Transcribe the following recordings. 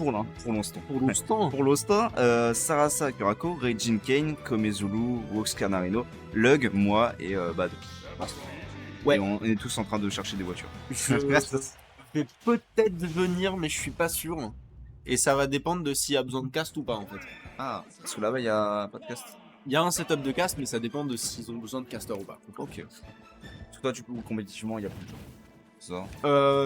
pour l'instant. Pour l'instant. Pour l'instant, Sarasa Kurako, Reijin Kane, Komezulu, Wox Canarino, Lug, moi et Bad. Ouais. Et on est tous en train de chercher des voitures. Je vais peut-être venir, mais je suis pas sûr. Et ça va dépendre de s'il y a besoin de cast ou pas en fait. Ah, parce que là-bas, il y a pas de cast. Il y a un setup de cast, mais ça dépend de s'ils ont besoin de caster ou pas. Ok. Parce que toi, du coup, compétitivement, il y a plus de gens. Ça.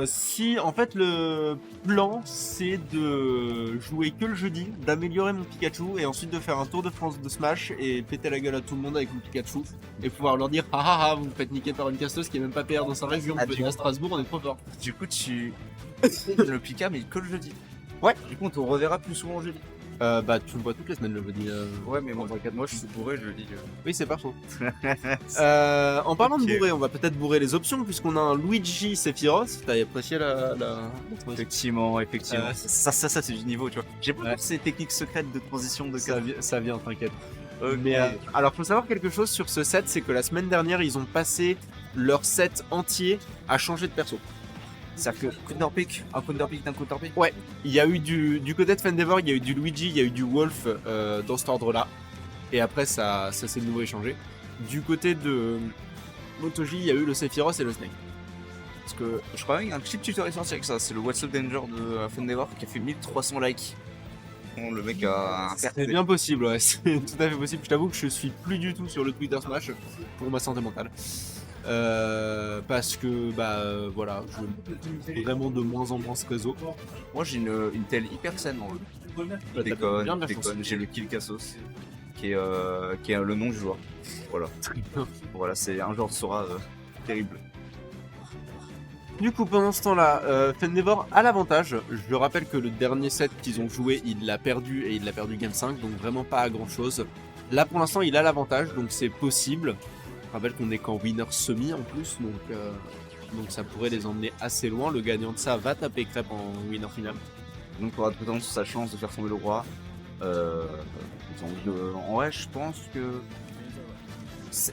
Si en fait le plan c'est de jouer que le jeudi, d'améliorer mon Pikachu et ensuite de faire un tour de France de Smash et péter la gueule à tout le monde avec mon Pikachu et pouvoir leur dire ah ah ah vous me faites niquer par une casteuse qui est même pas PR dans sa région, Ah, venez à Strasbourg on est trop fort. Du coup, tu le Pika, mais que le jeudi. Ouais. Du coup, on te reverra plus souvent le jeudi. Bah tu le vois toutes les semaines le jeudi. Ouais, mais moi, moi, je suis bourré, je le dis. Oui c'est pas faux. En parlant de bourrer, on va peut-être bourrer les options puisqu'on a un Luigi Sephiroth. T'as apprécié la Effectivement. Ça c'est du niveau, tu vois. J'ai pas Ouais. ces techniques secrètes de transition de ça vient, t'inquiète. Ok. Mais alors faut savoir quelque chose sur ce set, c'est que la semaine dernière ils ont passé leur set entier à changer de perso. C'est-à-dire que counterpick, un counterpick d'un counterpick. Il y a eu du côté de Fendeavor, il y a eu du Luigi, il y a eu du Wolf dans cet ordre-là. Et après ça s'est de nouveau échangé. Du côté de MotoG, il y a eu le Sephiroth et le Snake. Parce que je crois qu'il y a un petit tutoriel sorti avec ça. C'est le What's Up Danger de Fendeavor qui a fait 1300 likes. Bon, le mec a un C'est bien possible, ouais, c'est tout à fait possible. Je t'avoue que je suis plus du tout sur le Twitter Smash pour ma santé mentale. Parce que voilà, je suis vraiment de moins en moins ce réseau. Moi j'ai une telle hyper saine en Bien déconne, de la chance. j'ai le Kill Cassos qui est le nom du joueur. Voilà. Voilà, c'est un joueur de Sora terrible. Du coup, pendant ce temps-là, Fendeavor a l'avantage. Je rappelle que le dernier set qu'ils ont joué, il l'a perdu et il l'a perdu game 5, donc vraiment pas à grand chose. Là pour l'instant, il a l'avantage, donc c'est possible. Je rappelle qu'on est qu'en winner semi en plus, donc ça pourrait les emmener assez loin. Le gagnant de ça va taper crêpe en winner final. Donc on aura totalement sa chance de faire tomber le roi. En vrai, je pense que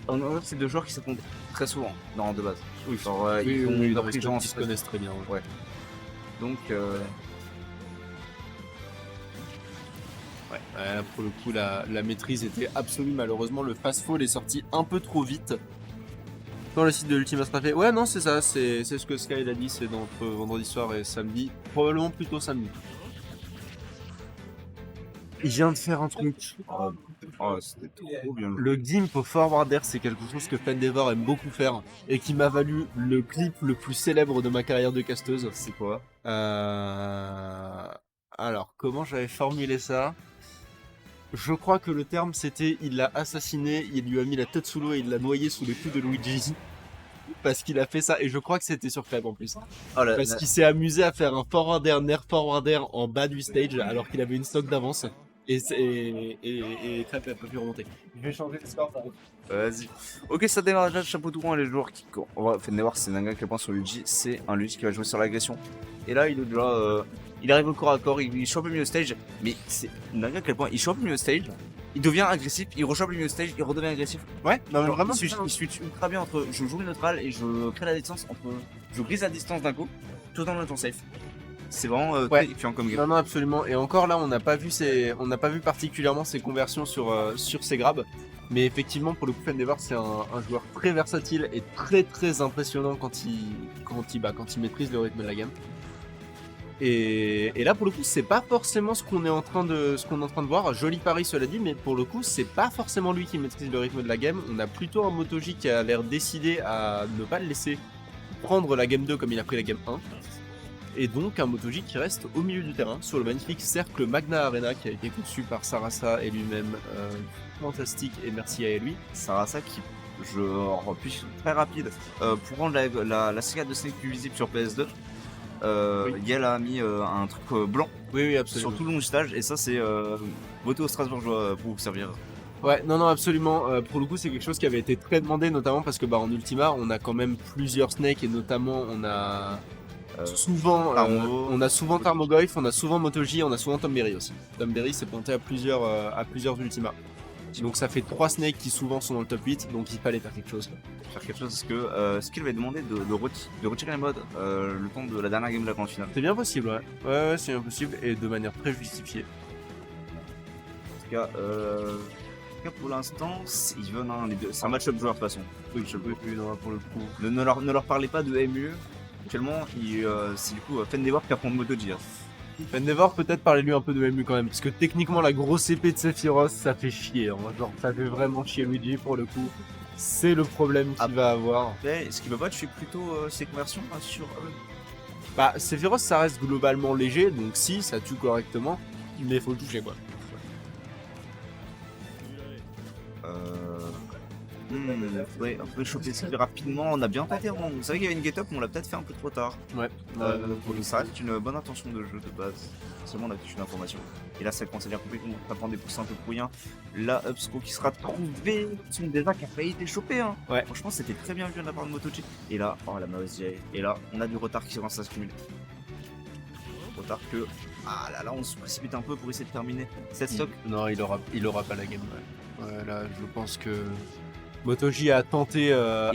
en vrai, c'est deux joueurs qui s'affrontent très souvent dans rang de base. Oui, Genre, ils ont une dans les intelligence qui se connaissent très bien. Ouais. Donc Ouais, pour le coup, la maîtrise était absolue. Malheureusement, le fast-fall est sorti un peu trop vite dans le site de l'Ultima Strafe. Ouais, non, c'est ça, c'est ce que Sky a dit, c'est entre vendredi soir et samedi. Probablement plutôt samedi. Il vient de faire un truc. c'était trop bien. Le gimp au forward air, c'est quelque chose que Fendeavor aime beaucoup faire et qui m'a valu le clip le plus célèbre de ma carrière de casteuse. C'est quoi? Alors, comment j'avais formulé ça? Je crois que le terme c'était il l'a assassiné, il lui a mis la tête sous l'eau et il l'a noyé sous les coups de Luigi. Parce qu'il a fait ça, et je crois que c'était sur Club en plus. Parce qu'il s'est amusé à faire un forward air, nerf forward air en bas du stage alors qu'il avait une stock d'avance. Et Crêpe a pas pu remonter. Je vais changer le score, Vas-y. Ok, ça démarre déjà, chapeau tout rond, les joueurs qui courent. On va voir c'est dingue à quel point sur Luigi, c'est un Luigi qui va jouer sur l'agression. Et là, il est déjà. Il arrive au corps à corps, il chope le milieu stage, mais c'est dingue à quel point il chope le milieu stage, il devient agressif, il rechope le milieu stage, il redevient agressif. Ouais, non mais Genre, vraiment, il switch ultra bien entre je joue le neutral et je crée la distance entre. Je brise la distance d'un coup, tout en étant safe. C'est vraiment terrifiant comme game. Non, absolument. Et encore là, on n'a pas vu particulièrement ses conversions sur ses grabs. Mais effectivement, pour le coup, Fendeavor, c'est un joueur très versatile et très très impressionnant quand il maîtrise le rythme de la gamme. Et là, pour le coup, c'est pas forcément ce qu'on est en train de voir. Joli pari, cela dit, mais pour le coup, c'est pas forcément lui qui maîtrise le rythme de la game. On a plutôt un MotoG qui a l'air décidé à ne pas le laisser prendre la game 2 comme il a pris la game 1. Et donc un MotoG qui reste au milieu du terrain sur le magnifique cercle Magna Arena qui a été conçu par Sarasa et lui-même. Fantastique, et merci à lui. Sarasa qui, je repuisse très rapide, pour rendre la saga de Snake plus visible sur PS2, Yel a mis un truc blanc Oui, absolument. sur tout le long du stage, et ça c'est voté au Strasbourgeois pour vous servir. Ouais, non, absolument. Pour le coup, c'est quelque chose qui avait été très demandé, notamment parce que en Ultima, on a quand même plusieurs Snakes, et notamment on a souvent Tarmogoyf, on a souvent MotoG, on a souvent Tom Berry aussi. Tom Berry s'est pointé à plusieurs Ultima. Donc ça fait 3 snakes qui souvent sont dans le top 8, donc il fallait faire quelque chose. Là. Faire quelque chose parce que ce qu'il avait demandé de retirer les mods le temps de la dernière game de la grande finale. C'est bien possible, ouais. Ouais, c'est bien possible et de manière très justifiée. En tout cas, pour l'instant, ils veulent les deux. C'est un match-up joueur de toute façon. Oui, je peux plus, non, pour le coup. Ne leur parlez pas de MU. Actuellement, c'est du coup Fendework qui affronte MotoG. Endeavor, peut-être parler-lui un peu de MU quand même, parce que techniquement la grosse épée de Sephiroth, ça fait chier. Hein. Genre, ça fait vraiment chier Luigi pour le coup. C'est le problème qu'il va avoir. Mais ce qui me bat, je fais plutôt ses conversions sur. Bah, Sephiroth, ça reste globalement léger, donc si, ça tue correctement, mais faut le toucher quoi. Faudrait choper ça plus rapidement. On a bien tenté. Vous savez qu'il y avait une get-up, mais on l'a peut-être fait un peu trop tard. Ouais. Ça reste une bonne intention de jeu de base. Seulement on a touché l'information. Et là ça commence à dire complètement. Ça prend des pouces un peu pour rien. Là, Upsco qui sera trouvé. C'est une déjà qui a failli été chopé. Hein. Ouais. Franchement, c'était très bien vu de la part de MotoG. Et là, oh la mauvaise vieille. Et là, on a du retard qui commence à s'accumuler. Retard que. Ah là, on se précipite un peu pour essayer de terminer cette stock. Non, il aura pas la game. Ouais, là, je pense que MotoG a tenté. Ouais,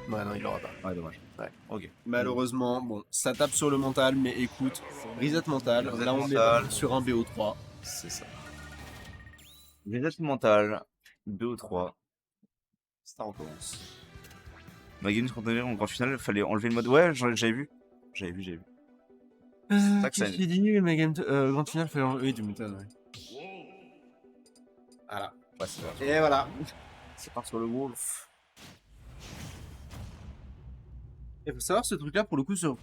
non, il aura pas. Ouais, dommage. Ouais. Ok. Malheureusement, bon, ça tape sur le mental, mais écoute, reset mental. Reset Là, on mental. est sur un BO3. C'est ça. Reset mental, 2 ou 3. Ça recommence. Ma game contre en grand final, il fallait enlever le mode. Ouais, j'avais vu. J'avais vu. Ça que ça Qu'est-ce qu'il dit, ma game grande finale, fallait enlever. Oui, du méthode, ouais. Voilà. Ouais, c'est vrai. Et voilà. C'est part sur le Wolf. Il faut savoir, ce truc-là, pour le coup, sur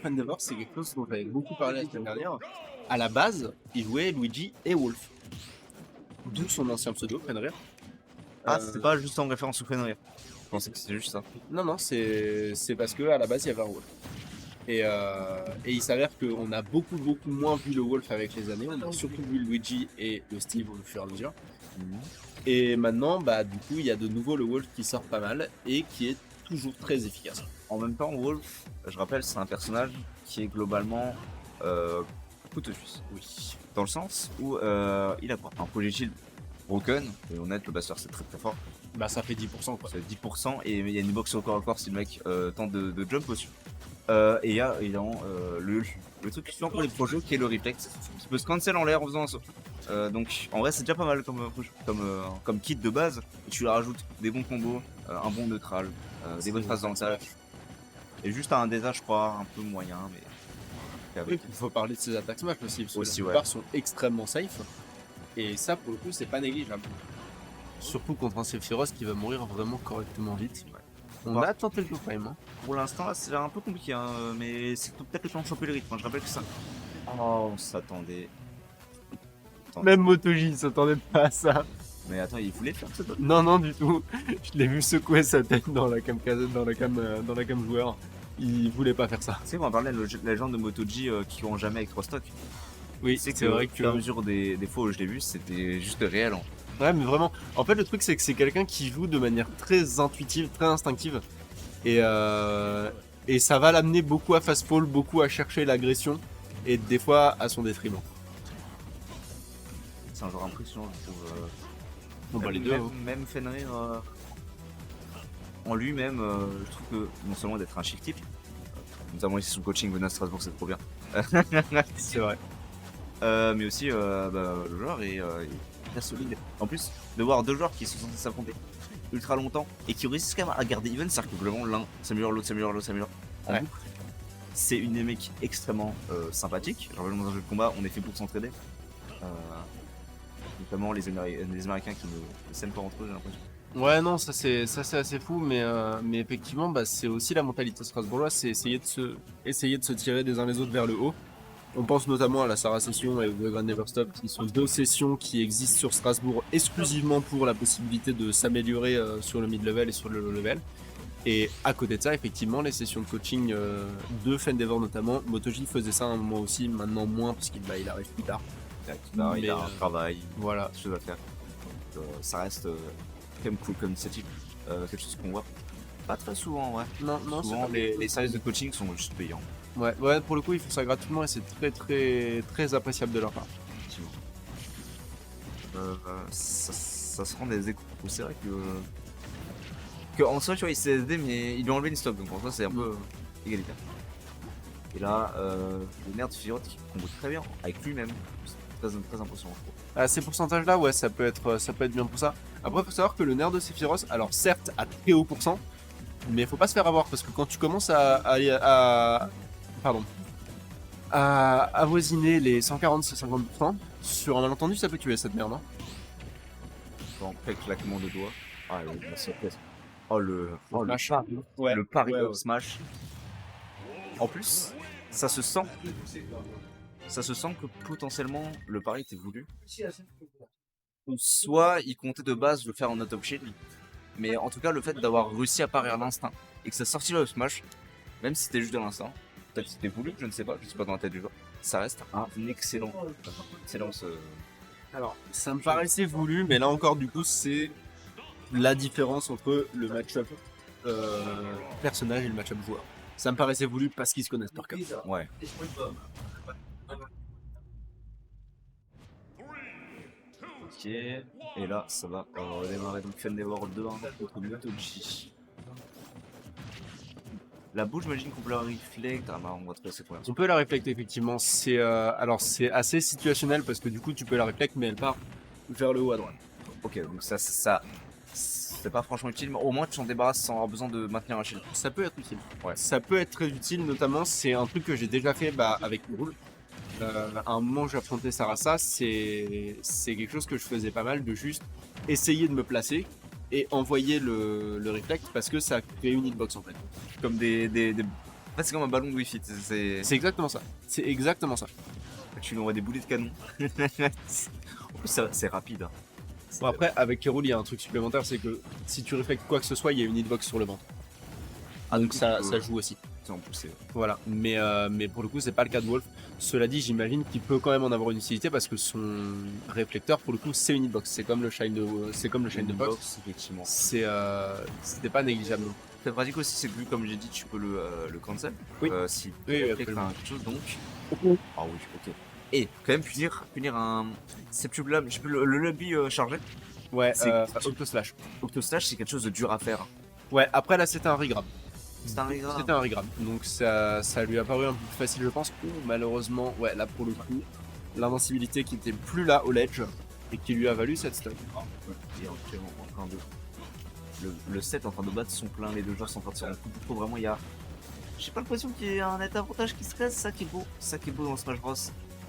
Endeavor, c'est quelque chose dont j'avais beaucoup parlé la semaine dernière. À la base, il jouait Luigi et Wolf. D'où son ancien pseudo, Fenrir. Ah, c'était pas juste en référence au Fenrir. Je pensais que c'était juste ça. Non, c'est parce que à la base, il y avait un Wolf. Et il s'avère qu'on a beaucoup moins vu le Wolf avec les années. On a surtout vu Luigi et le Steve au fur et à mesure. Et maintenant, bah, du coup, il y a de nouveau le Wolf qui sort pas mal et qui est toujours très efficace. En même temps, Wolf, je rappelle, c'est un personnage qui est globalement couteau suisse. Oui. Dans le sens où il a quoi un projectile broken, et honnête, le Buster c'est très fort. Bah, ça fait 10% quoi. C'est 10% et il y a une box au corps à corps si le mec tente de jump dessus. Et il y a évidemment le truc suivant pour les projets qui est le reflex, qui peut se cancel en l'air en faisant un saut. Donc en vrai c'est déjà pas mal comme kit de base. Et tu lui rajoutes des bons combos, un bon neutral, des bonnes phases dans le stage. Et juste un désastre je crois un peu moyen mais. Oui, il faut parler de ses attaques smash aussi, parce que aussi, la plupart sont extrêmement safe. Et ça pour le coup c'est pas négligeable. Surtout contre un Sephiroth qui va mourir vraiment correctement vite. Ouais. On a tenté le coup frame. Hein. Pour l'instant là c'est un peu compliqué hein, mais c'est peut-être le temps de choper le rythme, hein. Je rappelle que ça. Oh on s'attendait. Même MotoG s'attendait pas à ça. Mais attends, il voulait faire ça. Non, du tout. Je l'ai vu secouer sa tête dans la cam joueur. Il voulait pas faire ça. Tu sais, on parlait de la légende de MotoG qui vont jamais avec 3 stocks. Oui, C'est vrai que à mesure des fois où je l'ai vu, c'était juste réel. Hein. Ouais, mais vraiment. En fait, le truc, c'est que c'est quelqu'un qui joue de manière très intuitive, très instinctive. Et ça va l'amener beaucoup à fast fall, beaucoup à chercher l'agression. Et des fois, à son détriment. C'est un genre impressionnant, je trouve. Bon, bah, les deux. Même Fenrir, en lui-même, je trouve que non seulement d'être un chic type, notamment ici son coaching venant à Strasbourg, c'est trop bien. C'est vrai. Mais aussi, le joueur est très solide. En plus, de voir deux joueurs qui sont censés s'affronter ultra longtemps et qui réussissent quand même à garder even, c'est-à-dire que globalement l'un s'améliore, l'autre s'améliore, l'autre s'améliore en boucle. C'est une dynamique extrêmement sympathique. Genre, dans un jeu de combat, on est fait pour s'entraider. Notamment les Américains qui ne s'aiment pas entre eux, j'ai l'impression. Ouais, non, ça c'est assez fou, mais effectivement, bah, c'est aussi la mentalité strasbourgeoise, c'est essayer de se tirer les uns les autres vers le haut. On pense notamment à la Sarah Session et au The Grand Never Stop, qui sont deux sessions qui existent sur Strasbourg exclusivement pour la possibilité de s'améliorer sur le mid-level et sur le low-level. Et à côté de ça, effectivement, les sessions de coaching de Fendeavor notamment, MotoG faisait ça à un moment aussi, maintenant moins parce qu'il arrive plus tard. Il a un travail, voilà, des choses à faire. Ça reste quand même cool comme initiative, quelque chose qu'on voit pas très souvent, ouais. Non, souvent les services de coaching sont juste payants. Ouais, pour le coup, ils font ça gratuitement et c'est très appréciable de leur part. ça se rend des échos. C'est vrai que en soi, tu vois, il s'est SD, mais il lui a enlevé une stock, donc en soi, c'est un peu égalitaire. Et là, le nerf de Sephiroth qui combo très bien, avec lui-même. C'est très impressionnant, je trouve. À ces pourcentages-là, ouais, ça peut être bien pour ça. Après, faut savoir que le nerf de Sephiroth, alors certes, à très haut pourcent, mais faut pas se faire avoir parce que quand tu commences pardon, à avoisiner les 140-150%, sur un malentendu, ça peut tuer cette merde, hein. En fait, claquement de doigts. Ah, la surprise. Oh, le Smash. pari. Ouais, Le pari ouais, up ouais. smash. En plus, ça se sent. Ça se sent que potentiellement le pari était voulu. Ou soit il comptait de base le faire en auto shield. Mais en tout cas, le fait d'avoir réussi à parier à l'instinct et que ça sortit le up smash, même si c'était juste de l'instinct, peut-être que c'était voulu, je ne sais pas dans la tête du joueur, ça reste un excellent. Alors, ça me paraissait voulu, mais là encore, du coup, c'est la différence entre le match-up personnage et le match-up joueur. Ça me paraissait voulu parce qu'ils se connaissent par cœur. Ouais. Ok. Et là, ça va redémarrer donc Fendeor 2-1 contre Motoji. La boule, j'imagine qu'on peut la reflect. Ah bah, on va trouver cette première. On peut la réflecter effectivement. Alors c'est assez situationnel parce que du coup tu peux la réflecter mais elle part vers le haut à droite. Ok, donc ça c'est pas franchement utile, mais au moins tu t'en débarrasses sans avoir besoin de maintenir un shield. Ça peut être utile. Ouais. Ça peut être très utile, notamment c'est un truc que j'ai déjà fait avec Roule. À un moment j'ai affronté Sarasa, c'est quelque chose que je faisais pas mal de juste essayer de me placer et envoyer le reflect parce que ça crée une hitbox en fait. Comme En fait, c'est comme un ballon de Wi-Fi. C'est exactement ça. C'est exactement ça. Tu lui envoies des boulets de canon. En plus, c'est rapide. Hein. Bon après avec Kerul il y a un truc supplémentaire, c'est que si tu reflectes quoi que ce soit, il y a une hitbox sur le ventre. Ah donc ça joue aussi. C'est en poussé. Voilà, mais pour le coup c'est pas le cas de Wolf. Cela dit, j'imagine qu'il peut quand même en avoir une utilité parce que son réflecteur pour le coup c'est une hitbox. C'est comme le shine de Fox. Effectivement. C'était pas négligeable. C'est pratique aussi, c'est que comme j'ai dit, tu peux le cancel. Oui. Si Oui, tu absolument. quelque chose, donc. Ah oui, ok. Et quand même punir un Septubla, le lobby chargé. Ouais, C'est- Octoslash. Octoslash, c'est quelque chose de dur à faire. Ouais, après là c'était un regrab. C'est un regrab. C'était un regrab. Donc ça lui a paru un peu plus facile je pense. Ou malheureusement, ouais là pour le coup, l'invincibilité qui était plus là au ledge et qui lui a valu cette stun. Et actuellement en train de. Le set est en train de battre son plein, les deux joueurs sont en train de se rendre compte. Il faut vraiment, il y a. J'ai pas l'impression qu'il y ait un net avantage qui se reste, ça qui est beau. Ça qui est beau dans Smash Bros.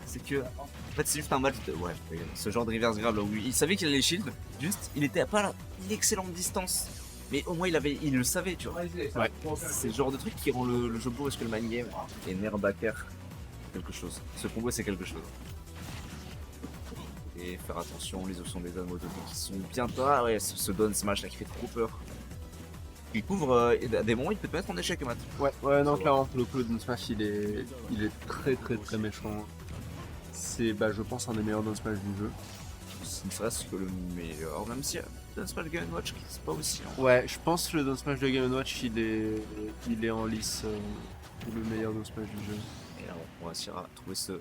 C'est que. En fait, c'est juste un match de. Ouais, ce genre de reverse grab là où il savait qu'il allait shield, juste, il était à pas une excellente distance. Mais au moins, il le savait, tu vois. Ouais. C'est le genre de truc qui rend le jeu beau parce que le mind game. Et Nerbaker, quelque chose. Ce combo, c'est quelque chose. Et faire attention, les options des Moto qui sont bien. Ah ouais, ce Don Smash là qui fait trop peur. Il couvre à des moments, il peut te mettre en échec, Matt. Ouais, non, clairement, pour le coup, le Down Smash, il est très méchant. C'est, je pense, un des meilleurs Down Smash du jeu. Ce ne serait-ce que le meilleur, même si Down Smash Game & Watch, c'est pas aussi. Hein. Ouais, je pense que le Down Smash de Game & Watch, il est en lice le meilleur Down Smash du jeu. Et là, on va essayer à trouver ce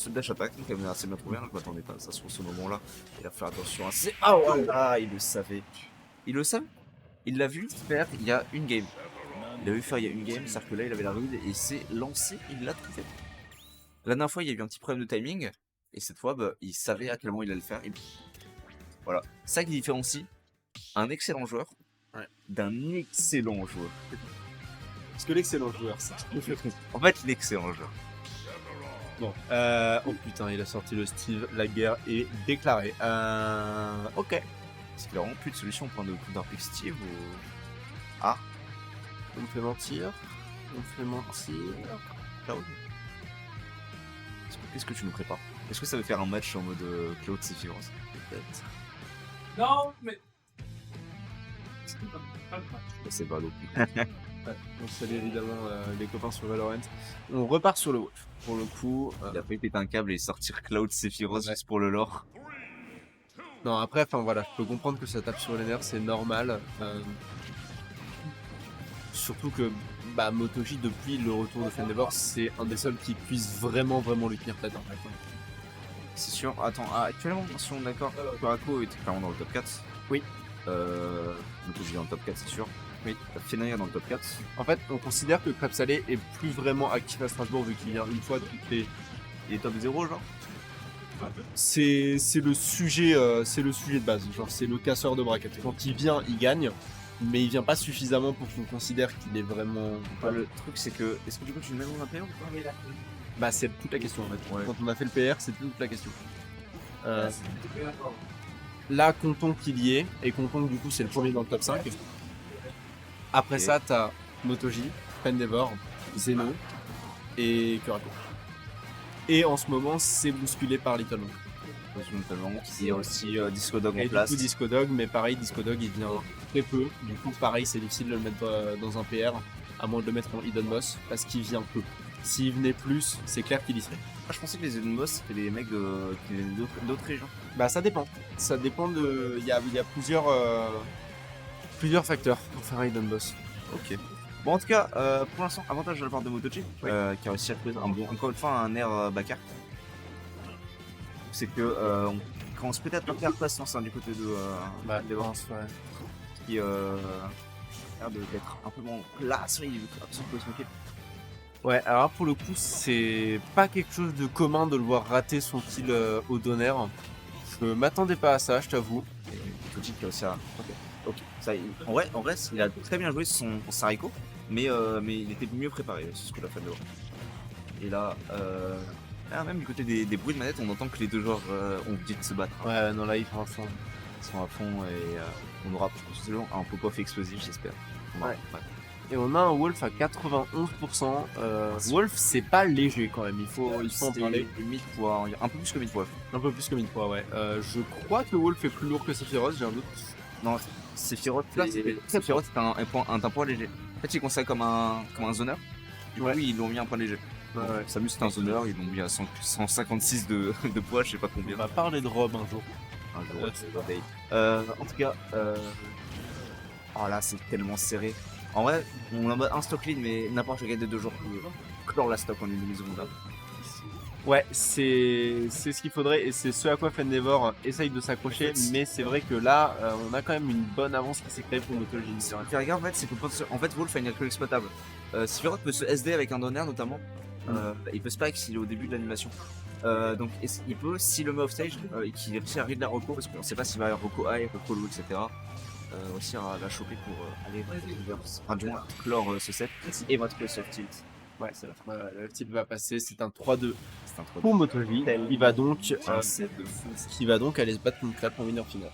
dash attack, donc elle est assez bien trouvé, hein, je m'attendais pas à ça sur ce moment-là. Il a fait attention à ses. Ah voilà, il le savait. Il le savait. Il l'a vu faire il y a une game. Il l'a vu faire il y a une game, c'est-à-dire que là il avait la read et s'est lancé, il l'a trouvé. La dernière fois il y a eu un petit problème de timing, et cette fois il savait à quel moment il allait le faire. Et puis, voilà, ça qui différencie un excellent joueur d'un excellent joueur. Parce que l'excellent joueur, ça. En fait, l'excellent joueur. Bon, oh putain, il a sorti le Steve, la guerre est déclarée. Ok. Est-ce qu'il a vraiment plus de solution au point de counterpick Steve ou. Ah, On me fait mentir. Cloud. Qu'est-ce que tu nous prépares? Est-ce que ça veut faire un match en mode Cloud Sephiroth? Peut-être. Non, mais. C'est pas l'eau. On salue évidemment les copains sur Valorant. On repart sur le Wolf. Pour le coup. Il a failli péter un câble et sortir Cloud Sephiroth juste pour le lore. Non, après, enfin voilà, je peux comprendre que ça tape sur les nerfs, c'est normal. Surtout que Motoji, depuis le retour de Fendeavor, c'est un des seuls qui puisse vraiment lui tenir tête en fait. c'est sûr. Attends, actuellement, si on est d'accord, Kurako était clairement dans le top 4. Oui. MotoG dans le top 4, c'est sûr. Oui. Fenaia dans le top 4. En fait, on considère que Crêpe Salé est plus vraiment actif à Strasbourg vu qu'il vient une fois toutes les. Il est top 0, genre. C'est le sujet de base. Genre, c'est le casseur de braquettes. Quand il vient, il gagne, mais il vient pas suffisamment pour qu'on considère qu'il est vraiment. Le truc, c'est que. Est-ce que du coup, tu le mets dans un PM ou pas? Bah, c'est toute la question en fait. Ouais. Quand on a fait le PR, c'est toute la question. Là, comptons qu'il y est, et comptons que du coup, c'est le premier dans le top 5. Après Ok. ça, t'as MotoG, Pendevor, Zeno et Kurako. Et en ce moment, c'est bousculé par Little Monk. Il y a aussi Disco Dog Et en du place. coup, Disco Dog, mais pareil, Disco Dog, il vient très peu. Du coup, pareil, c'est difficile de le mettre dans un PR, à moins de le mettre en Hidden Boss, parce qu'il vient peu. S'il venait plus, c'est clair qu'il y serait. Ah, je pensais que les Hidden Boss c'était des mecs qui venaient d'autres régions. Bah, ça dépend. Ça dépend de. Il y a plusieurs facteurs pour faire un Hidden Boss. Ok. Bon, en tout cas, pour l'instant, avantage de la part de MotoG, qui a réussi à trouver encore une fois un air Bakar. C'est que on commence peut-être à faire patience du côté de des Vents, qui a l'air d'être un peu moins classe. Il veut absolument se moquer. Ouais, alors pour le coup, c'est pas quelque chose de commun de le voir rater son kill au Donner. Je m'attendais pas à ça, je t'avoue. Et MotoG qui a aussi un. Ok. Ça, en vrai, il a très bien joué son Sariko, mais il était mieux préparé, c'est ce que l'a fait de voir. Et là, même du côté des bruits de manette, on entend que les deux joueurs ont envie de se battre. Ouais, non, là, ils font un fond. Ils sont à fond et on aura possiblement un pop-off explosif, j'espère. Ouais. Et on a un Wolf à 91%. Wolf, c'est pas léger quand même, il faut en parler. Du 1000 poids, un peu plus que 1000 poids. Un peu plus que 1000 fois, ouais. Je crois que le Wolf est plus lourd que Sephiroth, j'ai un doute. Non, Sephiroth, c'est un point léger. En fait, il est considéré comme un zoneur. Du coup, ils l'ont mis un point léger. Ouais. Samus, c'est un zoneur, ils l'ont mis à 156 de poids, je sais pas On combien. va parler de Rob un jour. Un jour, c'est pas en tout cas, oh là, c'est tellement serré. En vrai, on a un stock lead, mais n'importe quel de 2 jours peut clore la stock en une demi-seconde. Ouais, c'est ce qu'il faudrait et c'est ce à quoi Fendevor essaye de s'accrocher, mais c'est vrai que là, on a quand même une bonne avance qui s'est créée pour MotoG. Faire gaffe, en fait, c'est que en fait, Wolf a une alcool exploitable. Sephiroth peut se SD avec un donner notamment. Il peut spike s'il est au début de l'animation. Donc il peut, s'il le met off stage et qu'il réussit à read la reco, parce qu'on sait pas s'il va y avoir reco high, reco low, etc. Réussir à la choper pour aller vers du moins clore ce set et votre soft tilt. Ouais, c'est la fin. Le type va passer, c'est un 3-2 C'est un trop pour MotoG. Il va donc, un set de fou. qui va donc aller se battre contre Crêpe en winner final.